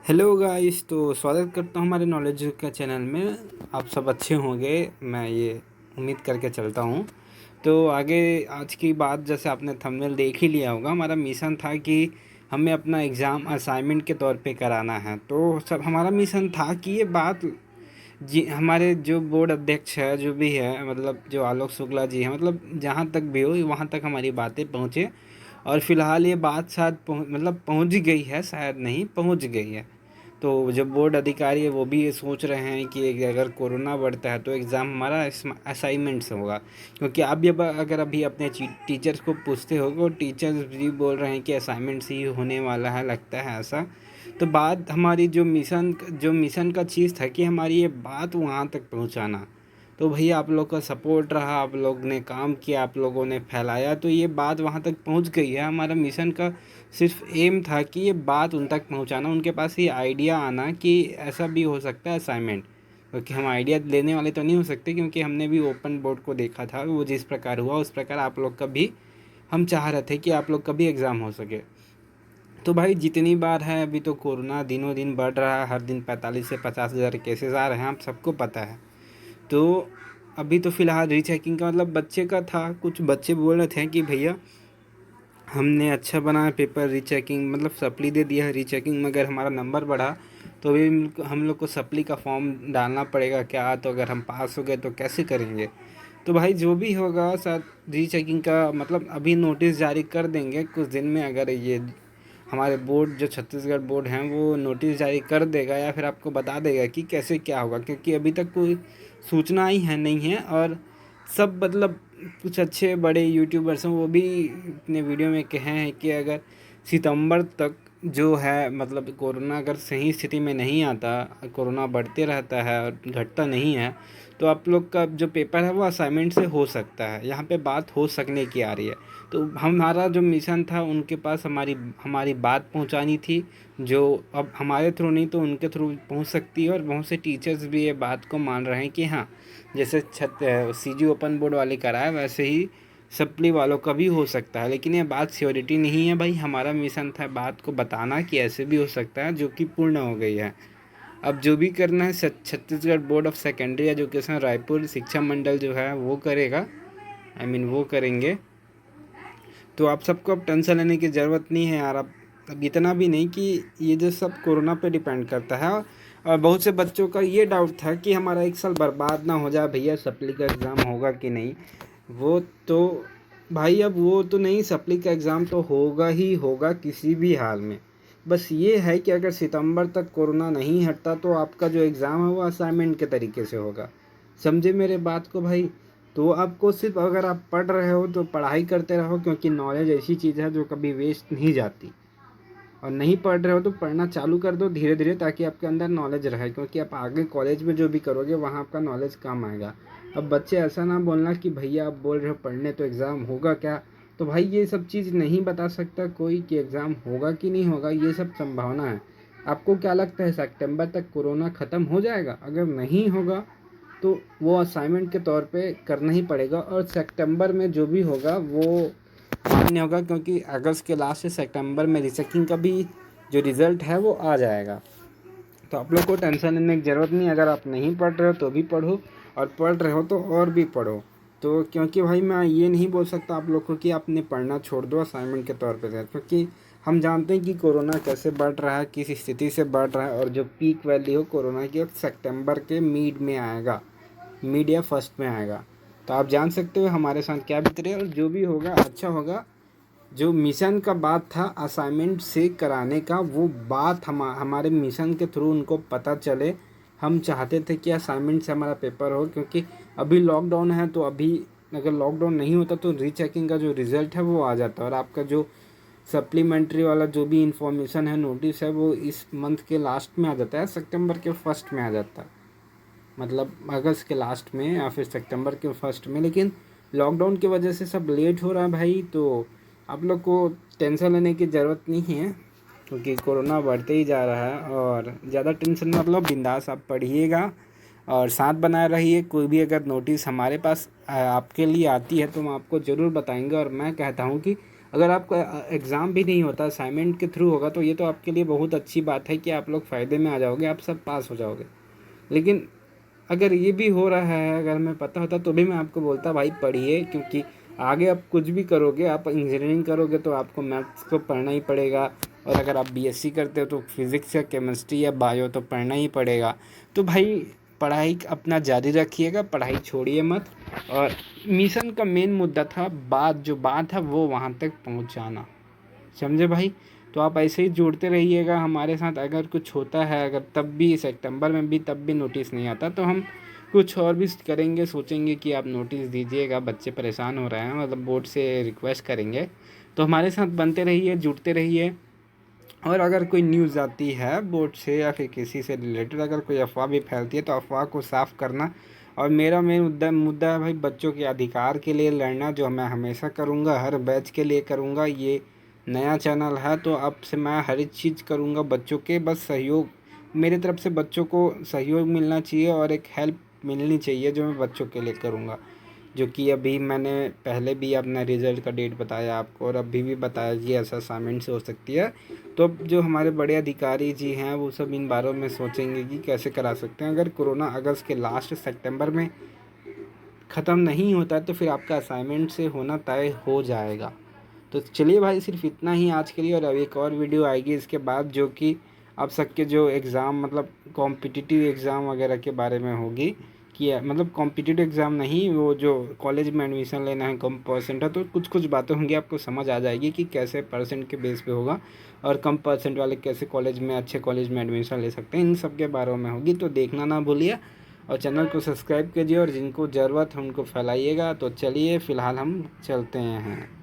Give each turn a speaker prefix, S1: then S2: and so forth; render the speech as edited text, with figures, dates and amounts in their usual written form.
S1: Hello guys, तो स्वागत करता हूँ हमारे नॉलेज का चैनल में। आप सब अच्छे होंगे, मैं ये उम्मीद करके चलता हूँ। तो आगे आज की बात, जैसे आपने थंबनेल देख ही लिया होगा, हमारा मिशन था कि हमें अपना एग्ज़ाम असाइनमेंट के तौर पे कराना है। तो सब हमारा मिशन था कि ये बात जी हमारे जो बोर्ड अध्यक्ष है, जो भी है, मतलब जो आलोक शुक्ला जी हैं, मतलब जहाँ तक भी हो वहाँ तक हमारी बातें पहुँचे। और फ़िलहाल ये बात शायद पहुँच गई है, शायद नहीं पहुँच गई है। तो जो बोर्ड अधिकारी है वो भी ये सोच रहे हैं कि अगर कोरोना बढ़ता है तो एग्ज़ाम हमारा असाइनमेंट से होगा। क्योंकि आप भी अगर अभी अपने टीचर्स को पूछते हो तो टीचर्स भी बोल रहे हैं कि असाइनमेंट से ही होने वाला है, लगता है ऐसा। तो बात हमारी जो मिशन का चीज़ था कि हमारी ये बात वहाँ तक पहुँचाना। तो भैया आप लोग का सपोर्ट रहा, आप लोग ने काम किया, आप लोगों ने फैलाया, तो ये बात वहाँ तक पहुँच गई है। हमारा मिशन का सिर्फ एम था कि ये बात उन तक पहुँचाना, उनके पास ये आइडिया आना कि ऐसा भी हो सकता है असाइनमेंट। क्योंकि हम आइडिया लेने वाले तो नहीं हो सकते, क्योंकि हमने भी ओपन बोर्ड को देखा था, वो जिस प्रकार हुआ उस प्रकार आप लोग का भी हम चाह रहे थे कि आप लोग का भी एग्ज़ाम हो सके। तो भाई जितनी बार है, अभी तो कोरोना दिनों दिन बढ़ रहा है, हर दिन 45 से 50 हज़ार केसेस आ रहे हैं, आप सबको पता है। तो अभी तो फ़िलहाल रीचेकिंग का मतलब बच्चे का था, कुछ बच्चे बोल रहे थे कि भैया हमने अच्छा बनाया पेपर, रीचेकिंग मतलब सप्ली दे दिया है, रीचेकिंग में अगर हमारा नंबर बढ़ा तो भी हम लोग को सप्ली का फॉर्म डालना पड़ेगा क्या, तो अगर हम पास हो गए तो कैसे करेंगे। तो भाई जो भी होगा, शायद रीचेकिंग का मतलब अभी नोटिस जारी कर देंगे कुछ दिन में। अगर ये हमारे बोर्ड जो छत्तीसगढ़ बोर्ड हैं वो नोटिस जारी कर देगा या फिर आपको बता देगा कि कैसे क्या होगा, क्योंकि अभी तक कोई सूचना ही है नहीं है। और सब मतलब कुछ अच्छे बड़े यूट्यूबर्स हैं, वो भी अपने वीडियो में कहे हैं कि अगर सितंबर तक जो है, मतलब कोरोना अगर सही स्थिति में नहीं आता, कोरोना बढ़ते रहता है और घटता नहीं है, तो आप लोग का जो पेपर है वो असाइनमेंट से हो सकता है। यहाँ पे बात हो सकने की आ रही है। तो हमारा जो मिशन था उनके पास हमारी हमारी बात पहुंचानी थी, जो अब हमारे थ्रू नहीं तो उनके थ्रू पहुंच सकती है। और बहुत से टीचर्स भी ये बात को मान रहे हैं कि हाँ, जैसे सीजी ओपन बोर्ड वाले कराए वैसे ही सप्ली वालों का भी हो सकता है। लेकिन ये बात श्योरिटी नहीं है भाई, हमारा मिशन था बात को बताना कि ऐसे भी हो सकता है, जो कि पूर्ण हो गई है। अब जो भी करना है Chhattisgarh board of secondary education Raipur शिक्षा मंडल जो है वो करेगा, वो करेंगे। तो आप सबको अब टेंशन लेने की ज़रूरत नहीं है यार। अब इतना भी नहीं कि ये जो सब कोरोना पे डिपेंड करता है। और बहुत से बच्चों का ये डाउट था कि हमारा एक साल बर्बाद ना हो जाए, भैया सप्ली का एग्ज़ाम होगा कि नहीं। वो तो भाई अब वो तो नहीं, सप्ली का एग्ज़ाम तो होगा ही होगा किसी भी हाल में। बस ये है कि अगर सितंबर तक कोरोना नहीं हटता तो आपका जो एग्ज़ाम है वो असाइनमेंट के तरीके से होगा। समझे मेरे बात को भाई। तो आपको सिर्फ अगर आप पढ़ रहे हो तो पढ़ाई करते रहो, क्योंकि नॉलेज ऐसी चीज़ है जो कभी वेस्ट नहीं जाती। और नहीं पढ़ रहे हो तो पढ़ना चालू कर दो धीरे धीरे, ताकि आपके अंदर नॉलेज रहे, क्योंकि आप आगे कॉलेज में जो भी करोगे वहाँ आपका नॉलेज काम आएगा। अब बच्चे ऐसा ना बोलना कि भैया आप बोल रहे हो पढ़ने, तो एग्ज़ाम होगा क्या। तो भाई ये सब चीज़ नहीं बता सकता कोई कि एग्ज़ाम होगा कि नहीं होगा, ये सब संभावना है। आपको क्या लगता है सितंबर तक कोरोना ख़त्म हो जाएगा? अगर नहीं होगा तो वो असाइनमेंट के तौर पे करना ही पड़ेगा। और सितंबर में जो भी होगा वो मान्य होगा, क्योंकि अगस्त के लास्ट से सितंबर में रीचेकिंग का भी जो रिज़ल्ट है वो आ जाएगा। तो आप लोग को टेंशन लेने की ज़रूरत नहीं। अगर आप नहीं पढ़ रहे हो तो भी पढ़ो, और पढ़ रहे हो तो और भी पढ़ो। तो क्योंकि भाई मैं ये नहीं बोल सकता आप लोग को कि आपने पढ़ना छोड़ दो असाइनमेंट के तौर पे, क्योंकि हम जानते हैं कि कोरोना कैसे बढ़ रहा है, किस स्थिति से बढ़ रहा है। और जो पीक वैल्यू हो कोरोना की सितंबर के मिड में आएगा, मिड या फर्स्ट में आएगा। तो आप जान सकते हो हमारे साथ क्या बीत रही है। और जो भी होगा अच्छा होगा। जो मिशन का बात था असाइनमेंट से कराने का, वो बात हमारे मिशन के थ्रू उनको पता चले। हम चाहते थे कि असाइनमेंट से हमारा पेपर हो, क्योंकि अभी लॉकडाउन है। तो अभी अगर लॉकडाउन नहीं होता तो रीचेकिंग का जो रिज़ल्ट है वो आ जाता, और आपका जो सप्लीमेंट्री वाला जो भी इंफॉर्मेशन है, नोटिस है, वो इस मंथ के लास्ट में आ जाता है, सितंबर के फर्स्ट में आ जाता है, मतलब अगस्त के लास्ट में या फिर सितंबर के फर्स्ट में। लेकिन लॉकडाउन की वजह से सब लेट हो रहा है भाई। तो आप लोग को टेंशन लेने की ज़रूरत नहीं है, क्योंकि कोरोना बढ़ते ही जा रहा है। और ज़्यादा टेंशन मतलब बिंदास आप पढ़िएगा और साथ बनाए रहिए। कोई भी अगर नोटिस हमारे पास आपके लिए आती है तो हम आपको ज़रूर बताएंगे। और मैं कहता हूँ कि अगर आपका एग्ज़ाम भी नहीं होता, असाइनमेंट के थ्रू होगा, तो ये तो आपके लिए बहुत अच्छी बात है कि आप लोग फ़ायदे में आ जाओगे, आप सब पास हो जाओगे। लेकिन अगर ये भी हो रहा है, अगर हमें पता होता तो भी मैं आपको बोलता भाई पढ़िए, क्योंकि आगे आप कुछ भी करोगे, आप इंजीनियरिंग करोगे तो आपको मैथ्स को पढ़ना ही पड़ेगा, और अगर आप बीएससी करते हो तो फिज़िक्स या केमिस्ट्री या बायो तो पढ़ना ही पड़ेगा। तो भाई पढ़ाई अपना जारी रखिएगा, पढ़ाई छोड़िए मत। और मिशन का मेन मुद्दा था, बात है वो वहाँ तक पहुँचाना, समझे भाई। तो आप ऐसे ही जुड़ते रहिएगा हमारे साथ। अगर कुछ होता है, अगर तब भी सितंबर में भी तब भी नोटिस नहीं आता, तो हम कुछ और भी करेंगे, सोचेंगे कि आप नोटिस दीजिएगा, बच्चे परेशान हो रहे हैं, मतलब बोर्ड से रिक्वेस्ट करेंगे। तो हमारे साथ बनते रहिए, जुड़ते रहिए। और अगर कोई न्यूज़ आती है बोर्ड से या फिर किसी से रिलेटेड, अगर कोई अफ़वाह भी फैलती है तो अफ़वाह को साफ़ करना। और मेरा मेन मुद्दा है भाई बच्चों के अधिकार के लिए लड़ना, जो मैं हमेशा करूँगा, हर बैच के लिए करूँगा। ये नया चैनल है तो अब से मैं हर एक चीज़ करूँगा बच्चों के, बस सहयोग मेरे तरफ से, बच्चों को सहयोग मिलना चाहिए और एक हेल्प मिलनी चाहिए जो मैं बच्चों के लिए करूँगा। जो कि अभी मैंने पहले भी अपना रिज़ल्ट का डेट बताया आपको, और अभी भी बताया कि ऐसा असाइनमेंट से हो सकती है। तो अब जो हमारे बड़े अधिकारी जी हैं वो सब इन बारों में सोचेंगे कि कैसे करा सकते हैं। अगर कोरोना अगस्त के लास्ट सितंबर में ख़त्म नहीं होता तो फिर आपका असाइनमेंट से होना तय हो जाएगा। तो चलिए भाई, सिर्फ इतना ही आज के लिए, और अब एक और वीडियो आएगी इसके बाद, जो कि आप सबके जो एग्ज़ाम, मतलब कॉम्पिटिटिव एग्ज़ाम वगैरह के बारे में होगी। कि मतलब कॉम्पिटिटिव एग्ज़ाम नहीं, वो जो कॉलेज में एडमिशन लेना है, कम परसेंट है, तो कुछ कुछ बातें होंगी, आपको समझ आ जाएगी कि कैसे परसेंट के बेस पे होगा, और कम परसेंट वाले कैसे कॉलेज में, अच्छे कॉलेज में एडमिशन ले सकते हैं, इन सब के बारे में होगी। तो देखना ना भूलिए, और चैनल को सब्सक्राइब कीजिए, और जिनको ज़रूरत है उनको फैलाइएगा। तो चलिए फ़िलहाल हम चलते हैं।